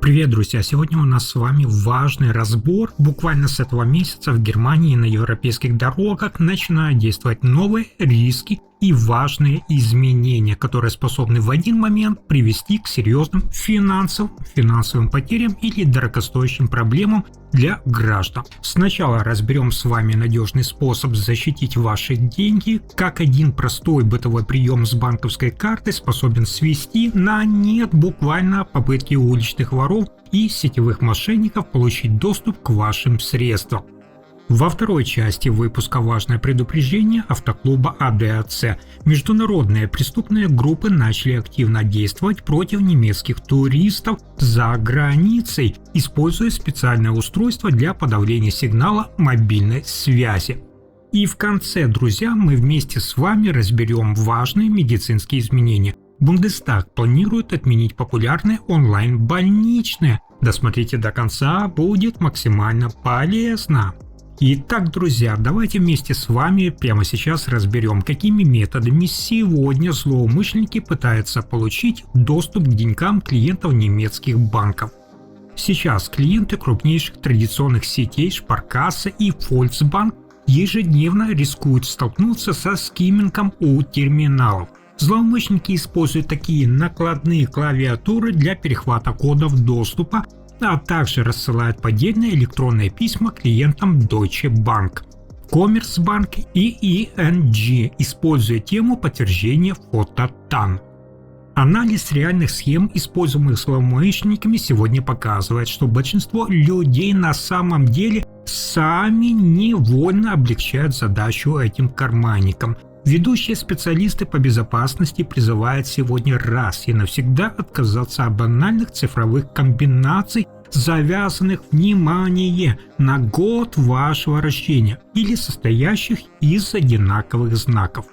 Привет, друзья! Сегодня у нас с вами важный разбор. Буквально с этого месяца в Германии на европейских дорогах начинают действовать новые риски и важные изменения, которые способны в один момент привести к серьезным финансовым потерям или дорогостоящим проблемам для граждан. Сначала разберем с вами надежный способ защитить ваши деньги, как один простой бытовой прием с банковской карты способен свести на нет буквально попытки уличных воров и сетевых мошенников получить доступ к вашим средствам. Во второй части выпуска важное предупреждение автоклуба АДАЦ. Международные преступные группы начали активно действовать против немецких туристов за границей, используя специальное устройство для подавления сигнала мобильной связи. И в конце, друзья, мы вместе с вами разберем важные медицинские изменения. Бундестаг планирует отменить популярные онлайн-больничные. Досмотрите до конца, будет максимально полезно. Итак, друзья, давайте вместе с вами прямо сейчас разберем, какими методами сегодня злоумышленники пытаются получить доступ к деньгам клиентов немецких банков. Сейчас клиенты крупнейших традиционных сетей Sparkasse и Volksbank ежедневно рискуют столкнуться со скиммингом у терминалов. Злоумышленники используют такие накладные клавиатуры для перехвата кодов доступа, а также рассылают поддельные электронные письма клиентам Deutsche Bank, Commerzbank и ING, используя тему подтверждения фото-ТАН. Анализ реальных схем, используемых злоумышленниками, сегодня показывает, что большинство людей на самом деле сами невольно облегчают задачу этим карманникам. Ведущие специалисты по безопасности призывают сегодня раз и навсегда отказаться от банальных цифровых комбинаций, завязанных, внимание, на год вашего рождения или состоящих из одинаковых знаков.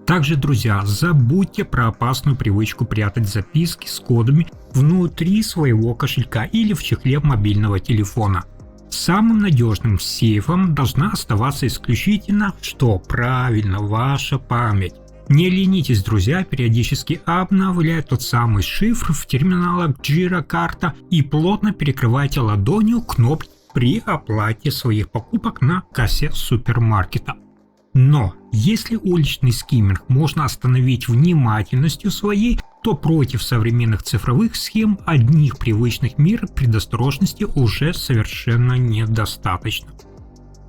Также, друзья, забудьте про опасную привычку прятать записки с кодами внутри своего кошелька или в чехле мобильного телефона. Самым надежным сейфом должна оставаться исключительно, что правильно, ваша память. Не ленитесь, друзья, периодически обновляйте тот самый шифр в терминалах Girocard и плотно перекрывайте ладонью кнопки при оплате своих покупок на кассе супермаркета. Но если уличный скимминг можно остановить внимательностью своей, то против современных цифровых схем одних привычных мер предосторожности уже совершенно недостаточно.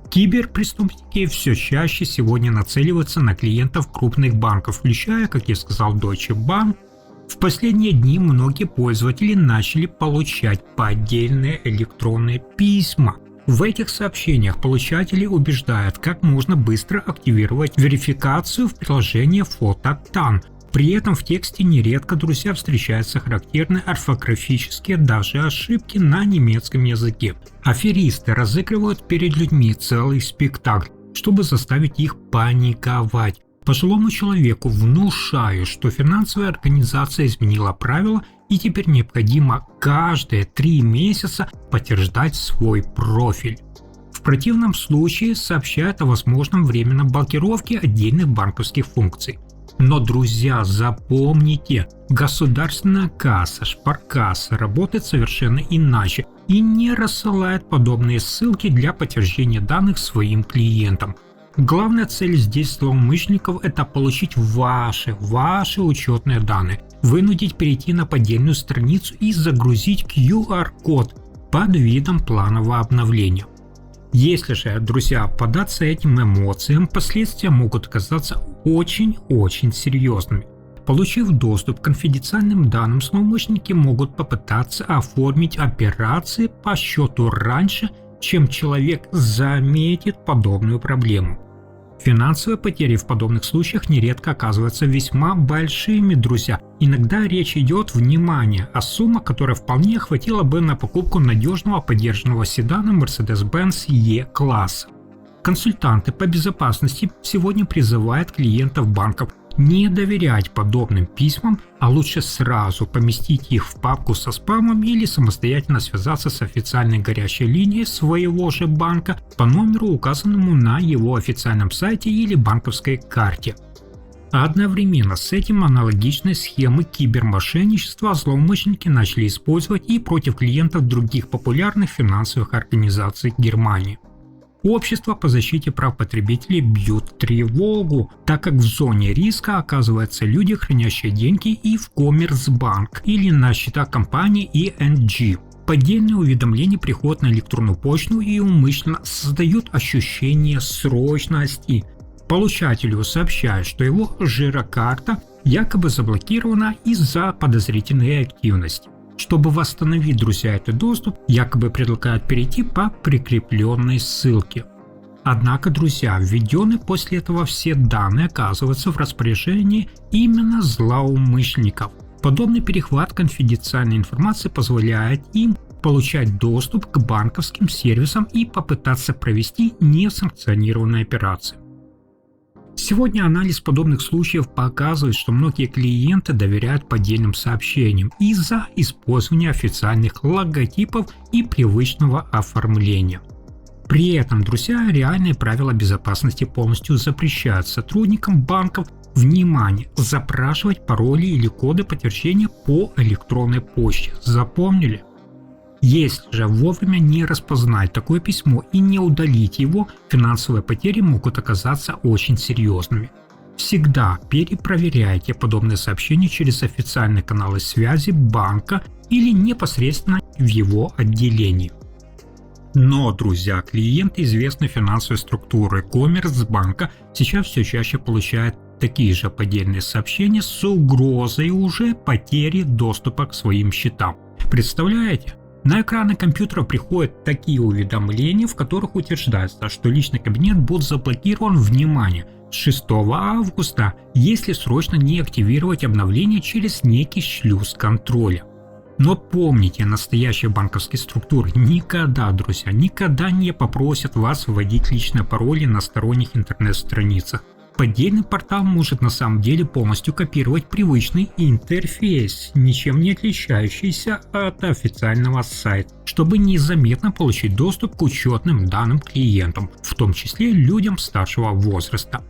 Киберпреступники все чаще сегодня нацеливаются на клиентов крупных банков, включая, как я сказал, Deutsche Bank. В последние дни многие пользователи начали получать поддельные электронные письма. В этих сообщениях получатели убеждают, как можно быстро активировать верификацию в приложении фото-ТАН. При этом в тексте нередко, друзья, встречаются характерные орфографические даже ошибки на немецком языке. Аферисты разыгрывают перед людьми целый спектакль, чтобы заставить их паниковать. Пожилому человеку внушают, что финансовая организация изменила правила и теперь необходимо каждые 3 месяца подтверждать свой профиль. В противном случае сообщают о возможном временном блокировке отдельных банковских функций. Но, друзья, запомните, государственная касса Sparkasse работает совершенно иначе и не рассылает подобные ссылки для подтверждения данных своим клиентам. Главная цель здесь злоумышленников – это получить ваши учетные данные, вынудить перейти на поддельную страницу и загрузить QR-код под видом планового обновления. Если же, друзья, поддаться этим эмоциям, последствия могут оказаться очень серьезными. Получив доступ к конфиденциальным данным, злоумышленники могут попытаться оформить операции по счету раньше, чем человек заметит подобную проблему. Финансовые потери в подобных случаях нередко оказываются весьма большими, друзья. Иногда речь идет, внимание, о суммах, которая вполне хватило бы на покупку надежного подержанного седана Mercedes-Benz E-класса. Консультанты по безопасности сегодня призывают клиентов банков не доверять подобным письмам, а лучше сразу поместить их в папку со спамом или самостоятельно связаться с официальной горячей линией своего же банка по номеру, указанному на его официальном сайте или банковской карте. А одновременно с этим аналогичные схемы кибермошенничества злоумышленники начали использовать и против клиентов других популярных финансовых организаций Германии. Общества по защите прав потребителей бьют тревогу, так как в зоне риска оказываются люди, хранящие деньги и в Коммерцбанк или на счетах компании ING. Поддельные уведомления приходят на электронную почту и умышленно создают ощущение срочности. Получателю сообщают, что его жирокарта якобы заблокирована из-за подозрительной активности. Чтобы восстановить, друзья, этот доступ, якобы предлагают перейти по прикрепленной ссылке. Однако, друзья, введенные после этого все данные оказываются в распоряжении именно злоумышленников. Подобный перехват конфиденциальной информации позволяет им получать доступ к банковским сервисам и попытаться провести несанкционированные операции. Сегодня анализ подобных случаев показывает, что многие клиенты доверяют поддельным сообщениям из-за использования официальных логотипов и привычного оформления. При этом, друзья, реальные правила безопасности полностью запрещают сотрудникам банков, внимание, запрашивать пароли или коды подтверждения по электронной почте. Запомнили? Если же вовремя не распознать такое письмо и не удалить его, финансовые потери могут оказаться очень серьезными. Всегда перепроверяйте подобные сообщения через официальные каналы связи банка или непосредственно в его отделении. Но, друзья, клиенты известной финансовой структуры Коммерцбанка сейчас все чаще получают такие же поддельные сообщения с угрозой уже потери доступа к своим счетам. Представляете? На экраны компьютера приходят такие уведомления, в которых утверждается, что личный кабинет будет заблокирован, внимание, с 6 августа, если срочно не активировать обновление через некий шлюз контроля. Но помните, настоящие банковские структуры никогда, друзья, никогда не попросят вас вводить личные пароли на сторонних интернет-страницах. Поддельный портал может на самом деле полностью копировать привычный интерфейс, ничем не отличающийся от официального сайта, чтобы незаметно получить доступ к учетным данным клиентам, в том числе людям старшего возраста.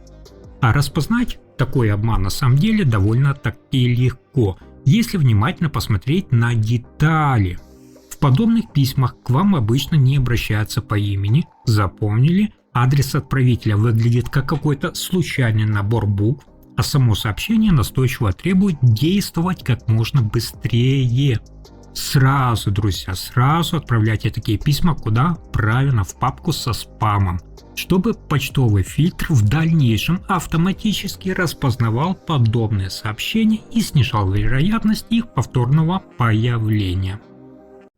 А распознать такой обман на самом деле довольно-таки легко, если внимательно посмотреть на детали. В подобных письмах к вам обычно не обращаются по имени, запомнили? Адрес отправителя выглядит как какой-то случайный набор букв, а само сообщение настойчиво требует действовать как можно быстрее. Сразу, друзья, сразу отправляйте такие письма куда? Правильно, в папку со спамом, чтобы почтовый фильтр в дальнейшем автоматически распознавал подобные сообщения и снижал вероятность их повторного появления.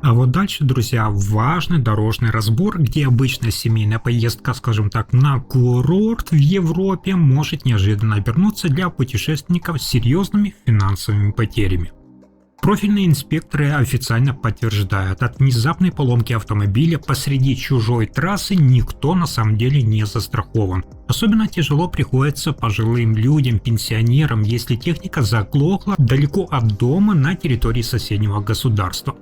А вот дальше, друзья, важный дорожный разбор, где обычная семейная поездка, скажем так, на курорт в Европе может неожиданно обернуться для путешественников с серьезными финансовыми потерями. Профильные инспекторы официально подтверждают, от внезапной поломки автомобиля посреди чужой трассы никто на самом деле не застрахован. Особенно тяжело приходится пожилым людям, пенсионерам, если техника заглохла далеко от дома на территории соседнего государства.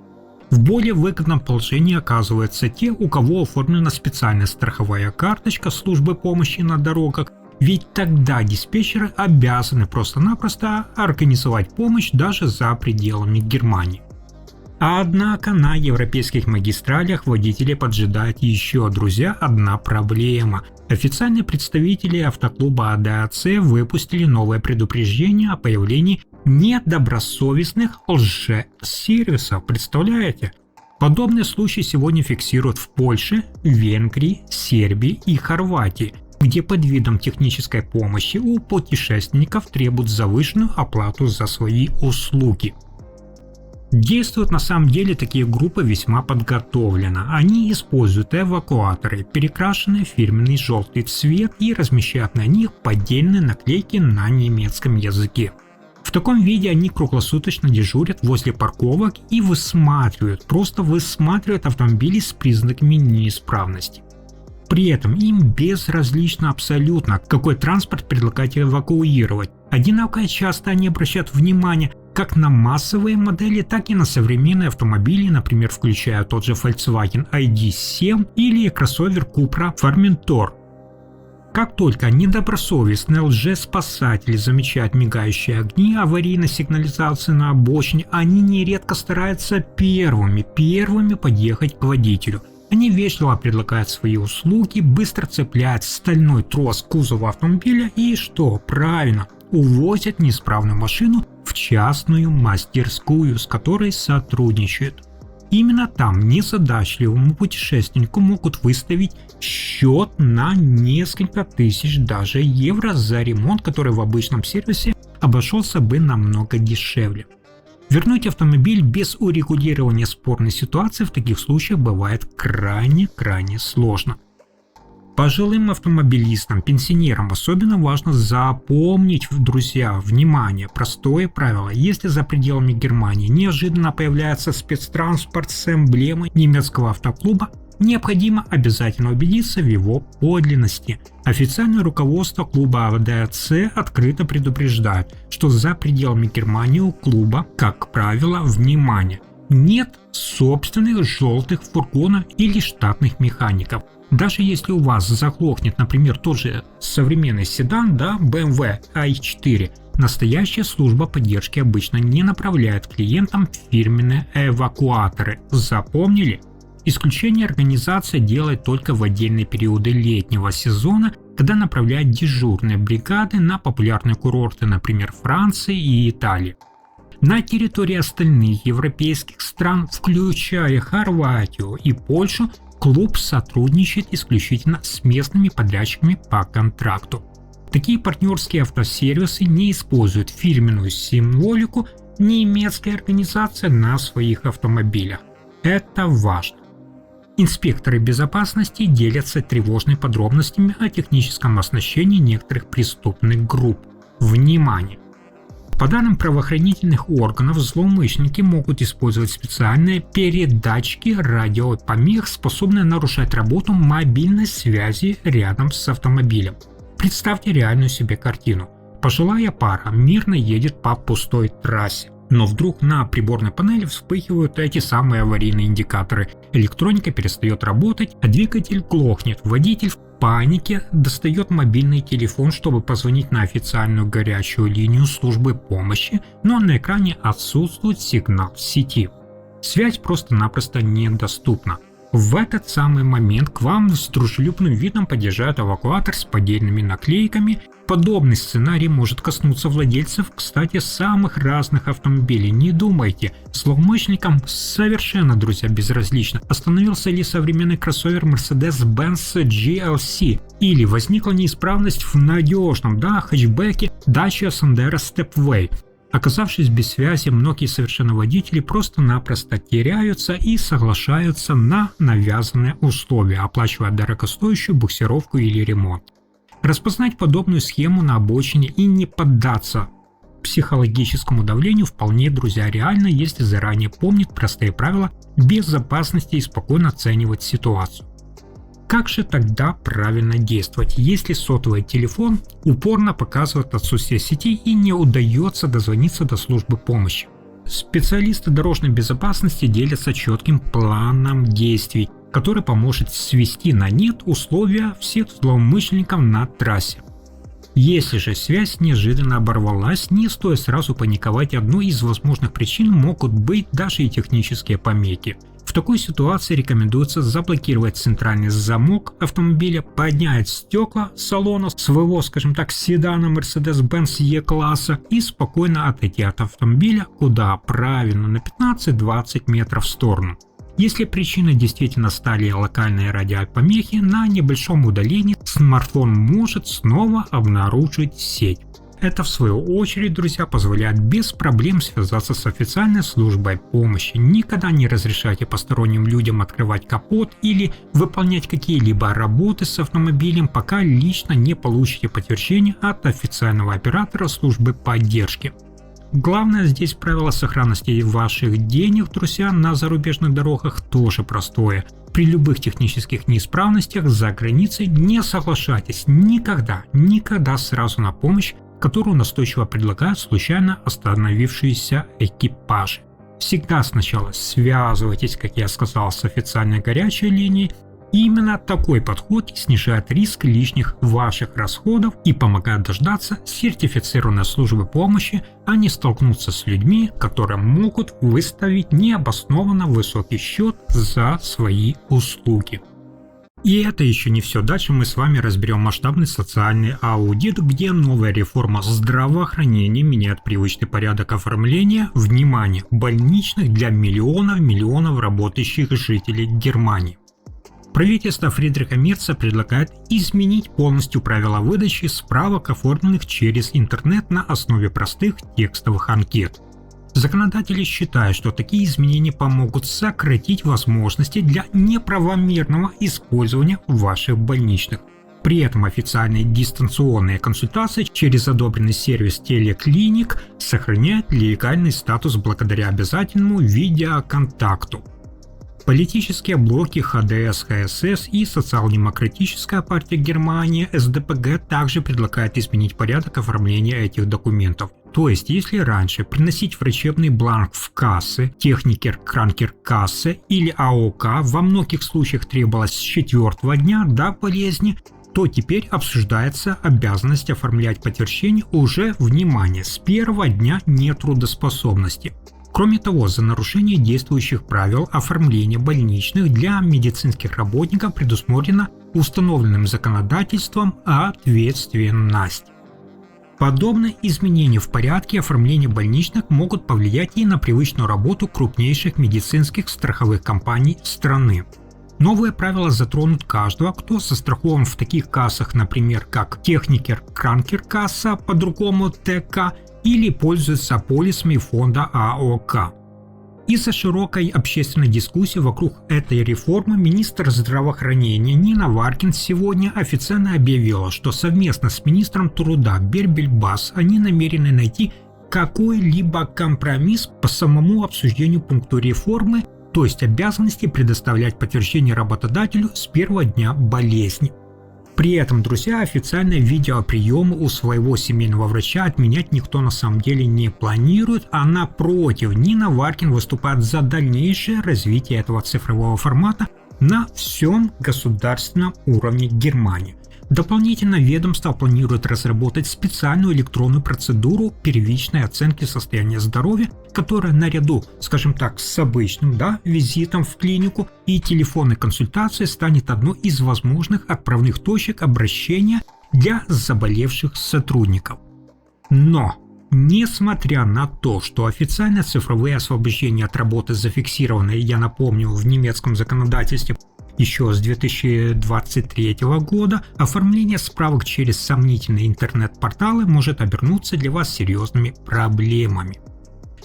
В более выгодном положении оказываются те, у кого оформлена специальная страховая карточка службы помощи на дорогах, ведь тогда диспетчеры обязаны просто-напросто организовать помощь даже за пределами Германии. Однако на европейских магистралях водителей поджидает еще, друзья, одна проблема. Официальные представители автоклуба ADAC выпустили новое предупреждение о появлении недобросовестных лже-сервисов. Представляете? Подобные случаи сегодня фиксируют в Польше, Венгрии, Сербии и Хорватии, где под видом технической помощи у путешественников требуют завышенную оплату за свои услуги. Действуют на самом деле такие группы весьма подготовленно. Они используют эвакуаторы, перекрашенные в фирменный желтый цвет, и размещают на них поддельные наклейки на немецком языке. В таком виде они круглосуточно дежурят возле парковок и просто высматривают автомобили с признаками неисправности. При этом им безразлично абсолютно, какой транспорт предлагать эвакуировать. Одинаково часто они обращают внимание как на массовые модели, так и на современные автомобили, например, включая тот же Volkswagen ID7 или кроссовер Cupra Formentor. Как только недобросовестные лжеспасатели замечают мигающие огни аварийной сигнализации на обочине, они нередко стараются первыми подъехать к водителю. Они вежливо предлагают свои услуги, быстро цепляют стальной трос к кузову автомобиля и, что правильно, увозят неисправную машину в частную мастерскую, с которой сотрудничают. Именно там незадачливому путешественнику могут выставить счет на несколько тысяч даже евро за ремонт, который в обычном сервисе обошелся бы намного дешевле. Вернуть автомобиль без урегулирования спорной ситуации в таких случаях бывает крайне сложно. Пожилым автомобилистам, пенсионерам особенно важно запомнить, друзья, внимание, простое правило. Если за пределами Германии неожиданно появляется спецтранспорт с эмблемой немецкого автоклуба, необходимо обязательно убедиться в его подлинности. Официальное руководство клуба АВДЦ открыто предупреждает, что за пределами Германии у клуба, как правило, внимание, нет собственных желтых фургонов или штатных механиков. Даже если у вас заглохнет, например, тот же современный седан, BMW i4, настоящая служба поддержки обычно не направляет клиентам фирменные эвакуаторы. Запомнили? Исключение организация делает только в отдельные периоды летнего сезона, когда направляет дежурные бригады на популярные курорты, например, Франции и Италии. На территории остальных европейских стран, включая Хорватию и Польшу, клуб сотрудничает исключительно с местными подрядчиками по контракту. Такие партнерские автосервисы не используют фирменную символику немецкой организации на своих автомобилях. Это важно. Инспекторы безопасности делятся тревожными подробностями о техническом оснащении некоторых преступных групп. Внимание! По данным правоохранительных органов, злоумышленники могут использовать специальные передатчики радиопомех, способные нарушать работу мобильной связи рядом с автомобилем. Представьте реальную себе картину. Пожилая пара мирно едет по пустой трассе, но вдруг на приборной панели вспыхивают эти самые аварийные индикаторы. Электроника перестает работать, а двигатель глохнет. Водитель в панике достает мобильный телефон, чтобы позвонить на официальную горячую линию службы помощи, но на экране отсутствует сигнал сети. Связь просто-напросто недоступна. В этот самый момент к вам с дружелюбным видом подъезжает эвакуатор с поддельными наклейками. Подобный сценарий может коснуться владельцев, кстати, самых разных автомобилей. Не думайте, злоумышленникам совершенно, друзья, безразлично, остановился ли современный кроссовер Mercedes-Benz GLC или возникла неисправность в надежном хэтчбеке Dacia Sandero Stepway. Оказавшись без связи, многие совершенно водители просто-напросто теряются и соглашаются на навязанные условия, оплачивая дорогостоящую буксировку или ремонт. Распознать подобную схему на обочине и не поддаться психологическому давлению вполне, друзья, реально, если заранее помнить простые правила безопасности и спокойно оценивать ситуацию. Как же тогда правильно действовать, если сотовый телефон упорно показывает отсутствие сети и не удается дозвониться до службы помощи? Специалисты дорожной безопасности делятся четким планом действий, который поможет свести на нет условия всех злоумышленников на трассе. Если же связь неожиданно оборвалась, не стоит сразу паниковать, одной из возможных причин могут быть даже и технические помехи. В такой ситуации рекомендуется заблокировать центральный замок автомобиля, поднять стекла салона своего, скажем так, седана Mercedes-Benz E-класса и спокойно отойти от автомобиля, куда правильно, на 15-20 метров в сторону. Если причиной действительно стали локальные радиопомехи, на небольшом удалении смартфон может снова обнаружить сеть. Это, в свою очередь, друзья, позволяет без проблем связаться с официальной службой помощи. Никогда не разрешайте посторонним людям открывать капот или выполнять какие-либо работы с автомобилем, пока лично не получите подтверждение от официального оператора службы поддержки. Главное здесь правило сохранности ваших денег, друзья, на зарубежных дорогах тоже простое. При любых технических неисправностях за границей не соглашайтесь никогда сразу на помощь, которую настойчиво предлагают случайно остановившиеся экипажи. Всегда сначала связывайтесь, как я сказал, с официальной горячей линией, И именно такой подход снижает риск лишних ваших расходов и помогает дождаться сертифицированной службы помощи, а не столкнуться с людьми, которые могут выставить необоснованно высокий счет за свои услуги. И это еще не все. Дальше мы с вами разберем масштабный социальный аудит, где новая реформа здравоохранения меняет привычный порядок оформления, внимание, больничных для миллионов работающих жителей Германии. Правительство Фридриха Мерца предлагает изменить полностью правила выдачи справок, оформленных через интернет на основе простых текстовых анкет. Законодатели считают, что такие изменения помогут сократить возможности для неправомерного использования ваших больничных. При этом официальные дистанционные консультации через одобренный сервис Телеклиник сохраняют легальный статус благодаря обязательному видеоконтакту. Политические блоки ХДС, ХСС и Социал-демократическая партия Германии СДПГ также предлагают изменить порядок оформления этих документов. То есть, если раньше приносить врачебный бланк в кассы, Техникер-Кранкер-Кассе или АОК во многих случаях требовалось с 4-го дня до болезни, то теперь обсуждается обязанность оформлять подтверждение уже, внимание, с 1-го дня нетрудоспособности. Кроме того, за нарушение действующих правил оформления больничных для медицинских работников предусмотрена установленным законодательством ответственность. Подобные изменения в порядке оформления больничных могут повлиять и на привычную работу крупнейших медицинских страховых компаний страны. Новые правила затронут каждого, кто застрахован в таких кассах, например, как Техникер-Кранкер-Касса, по-другому ТК, или пользуются полисами фонда АОК. Из-за широкой общественной дискуссии вокруг этой реформы министр здравоохранения Нина Варкин сегодня официально объявила, что совместно с министром труда Бербельбас они намерены найти какой-либо компромисс по самому обсуждению пункту реформы, то есть обязанности предоставлять подтверждение работодателю с 1-го дня болезни. При этом, друзья, официальные видеоприемы у своего семейного врача отменять никто на самом деле не планирует, а напротив, Нина Варкин выступает за дальнейшее развитие этого цифрового формата на всем государственном уровне Германии. Дополнительно ведомство планирует разработать специальную электронную процедуру первичной оценки состояния здоровья, которая наряду, скажем так, с обычным визитом в клинику и телефонной консультацией станет одной из возможных отправных точек обращения для заболевших сотрудников. Но, несмотря на то, что официально цифровые освобождения от работы зафиксированы, я напомню, в немецком законодательстве еще с 2023 года, оформление справок через сомнительные интернет-порталы может обернуться для вас серьезными проблемами.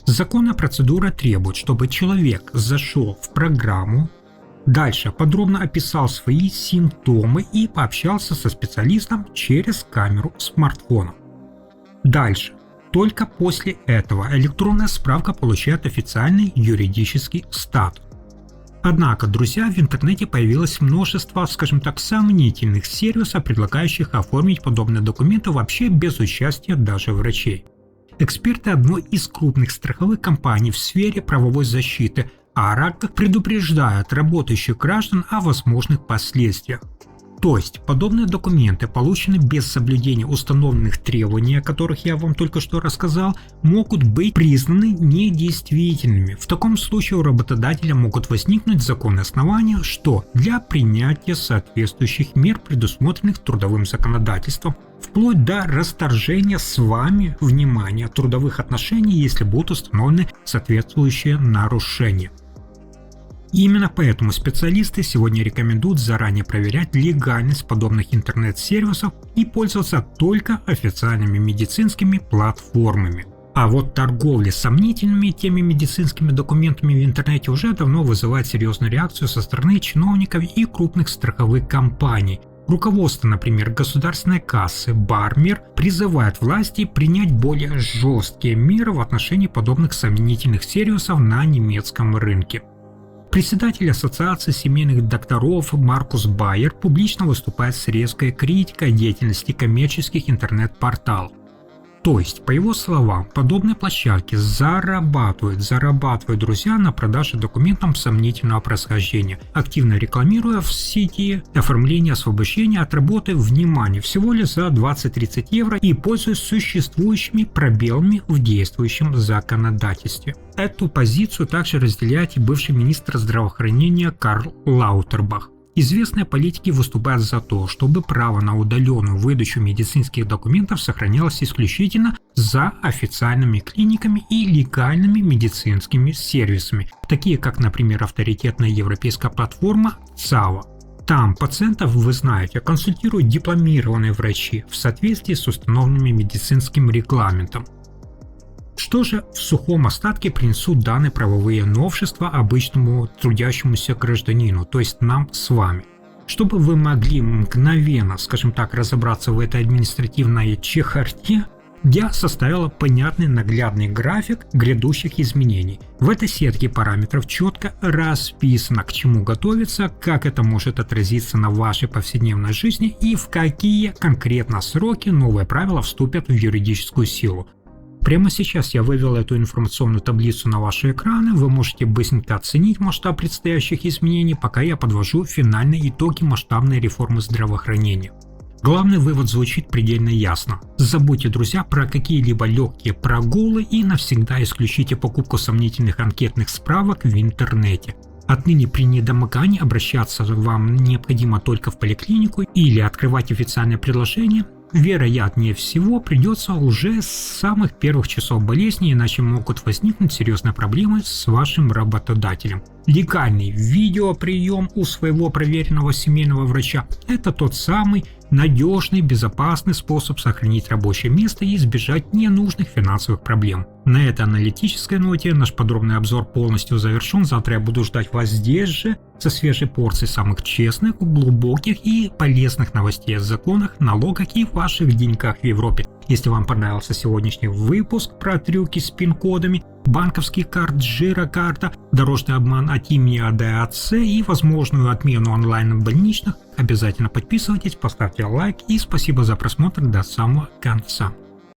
Законная процедура требует, чтобы человек зашел в программу, дальше подробно описал свои симптомы и пообщался со специалистом через камеру смартфона. Дальше. Только после этого электронная справка получает официальный юридический статус. Однако, друзья, в интернете появилось множество, скажем так, сомнительных сервисов, предлагающих оформить подобные документы вообще без участия даже врачей. Эксперты одной из крупных страховых компаний в сфере правовой защиты АРАГ предупреждают работающих граждан о возможных последствиях. То есть, подобные документы, полученные без соблюдения установленных требований, о которых я вам только что рассказал, могут быть признаны недействительными. В таком случае у работодателя могут возникнуть законные основания, что для принятия соответствующих мер, предусмотренных трудовым законодательством, вплоть до расторжения с вами, внимание, трудовых отношений, если будут установлены соответствующие нарушения. Именно поэтому специалисты сегодня рекомендуют заранее проверять легальность подобных интернет-сервисов и пользоваться только официальными медицинскими платформами. А вот торговля сомнительными теми медицинскими документами в интернете уже давно вызывает серьезную реакцию со стороны чиновников и крупных страховых компаний. Руководство, например, государственной кассы Бармер призывает власти принять более жесткие меры в отношении подобных сомнительных сервисов на немецком рынке. Председатель Ассоциации семейных докторов Маркус Байер публично выступает с резкой критикой деятельности коммерческих интернет-порталов. То есть, по его словам, подобные площадки зарабатывают, друзья, на продаже документов сомнительного происхождения, активно рекламируя в сети оформление освобождения от работы, внимание, всего лишь за 20-30 евро и пользуясь существующими пробелами в действующем законодательстве. Эту позицию также разделяет и бывший министр здравоохранения Карл Лаутербах. Известные политики выступают за то, чтобы право на удаленную выдачу медицинских документов сохранялось исключительно за официальными клиниками и легальными медицинскими сервисами, такие как, например, авторитетная европейская платформа ЦАВА. Там пациентов, вы знаете, консультируют дипломированные врачи в соответствии с установленным медицинским регламентом. Что же в сухом остатке принесут данные правовые новшества обычному трудящемуся гражданину, то есть нам с вами? Чтобы вы могли мгновенно, скажем так, разобраться в этой административной чехарде, я составила понятный наглядный график грядущих изменений. В этой сетке параметров четко расписано, к чему готовиться, как это может отразиться на вашей повседневной жизни и в какие конкретно сроки новые правила вступят в юридическую силу. Прямо сейчас я вывел эту информационную таблицу на ваши экраны, вы можете быстренько оценить масштаб предстоящих изменений, пока я подвожу финальные итоги масштабной реформы здравоохранения. Главный вывод звучит предельно ясно. Забудьте, друзья, про какие-либо легкие прогулы и навсегда исключите покупку сомнительных анкетных справок в интернете. Отныне при недомогании обращаться вам необходимо только в поликлинику или открывать официальное предложение. Вероятнее всего придется уже с самых первых часов болезни, иначе могут возникнуть серьезные проблемы с вашим работодателем. Легальный видеоприем у своего проверенного семейного врача – это тот самый надежный, безопасный способ сохранить рабочее место и избежать ненужных финансовых проблем. На этой аналитической ноте наш подробный обзор полностью завершен. Завтра я буду ждать вас здесь же со свежей порцией самых честных, глубоких и полезных новостей о законах, налогах и ваших деньгах в Европе. Если вам понравился сегодняшний выпуск про трюки с пин-кодами, банковских карт, жирокарта, дорожный обман от имени АДАЦ и возможную отмену онлайн-больничных, обязательно подписывайтесь, поставьте лайк и спасибо за просмотр до самого конца.